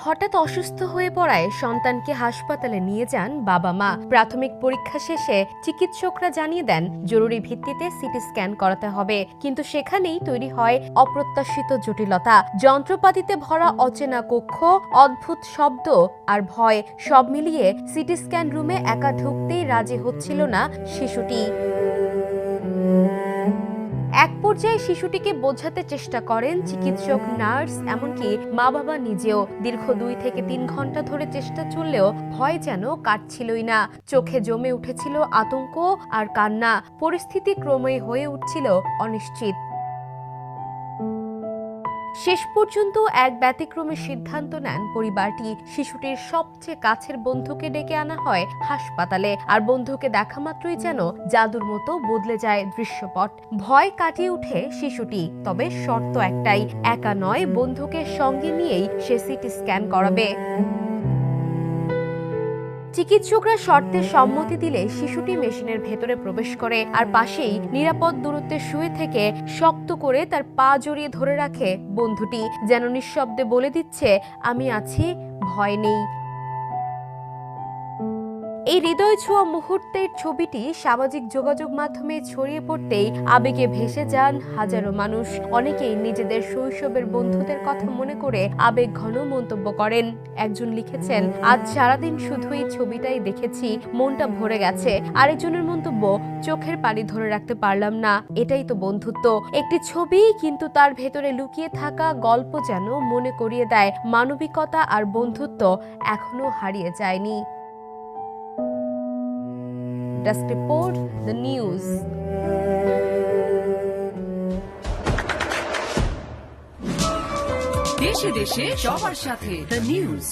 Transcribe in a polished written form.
হঠাৎ অসুস্থ হয়ে পড়ায় সন্তানকে হাসপাতালে নিয়ে যান বাবা মা। প্রাথমিক পরীক্ষা শেষে চিকিৎসকরা জানিয়ে দেন জরুরি ভিত্তিতে সিটি স্ক্যান করাতে হবে, কিন্তু সেখানেই তৈরি হয় অপ্রত্যাশিত জটিলতা। যন্ত্রপাতিতে ভরা অচেনা কক্ষ, অদ্ভুত শব্দ আর ভয়, সব মিলিয়ে সিটি স্ক্যান রুমে একা ঢুকতেই রাজি হচ্ছিল না শিশুটি। এক পর্যায়ে শিশুটিকে বোঝাতে চেষ্টা করেন চিকিৎসক, নার্স, এমনকি মা বাবা নিজেও। দীর্ঘ 2 থেকে 3 ঘন্টা ধরে চেষ্টা চললেও ভয় যেন কাটছিলই না। চোখে জমে উঠেছিল আতঙ্ক আর কান্না। পরিস্থিতি ক্রমেই হয়ে উঠছিল অনিশ্চিত। শেষ পর্যন্ত এক ব্যতিক্রমী সিদ্ধান্ত নেন পরিবারটি। শিশুটির সবচেয়ে কাছের বন্ধুকে ডেকে আনা হয় হাসপাতালে, আর বন্ধুকে দেখা মাত্রই যেন জাদুর মতো বদলে যায় দৃশ্যপট। ভয় কাটিয়ে উঠে শিশুটি, তবে শর্ত একটাই, একা নয়, বন্ধুকে সঙ্গে নিয়েই সে সিটি স্ক্যান করাবে। চিকিৎসকরা শর্তে সম্মতি দিলে শিশুটি মেশিনের ভেতরে প্রবেশ করে, আর পাশেই নিরাপদ দূরত্বে শুয়ে থেকে শক্ত করে তার পা জড়িয়ে ধরে রাখে বন্ধুটি, যেন নিঃশব্দে বলে দিচ্ছে, আমি আছি, ভয় নেই। এই হৃদয় ছোঁয়া মুহূর্তের ছবিটি সামাজিক যোগাযোগ মাধ্যমে ছড়িয়ে পড়তেই আবেগে ভেসে যান হাজারো মানুষ। অনেকেই নিজেদের শৈশবের বন্ধুদের কথা মনে করে আবেগ ঘন মন্তব্য করেন। একজন লিখেছেন, আজ সারাদিন শুধু এই ছবিটাই দেখেছি, মনটা ভরে গেছে। আরেকজনের মন্তব্য, চোখের পানি ধরে রাখতে পারলাম না, এটাই তো বন্ধুত্ব। একটি ছবি, কিন্তু তার ভেতরে লুকিয়ে থাকা গল্প যেন মনে করিয়ে দেয় মানবিকতা আর বন্ধুত্ব এখনো হারিয়ে যায়নি। Desk Report, The News. দেশে দেশে সবার সাথে The News.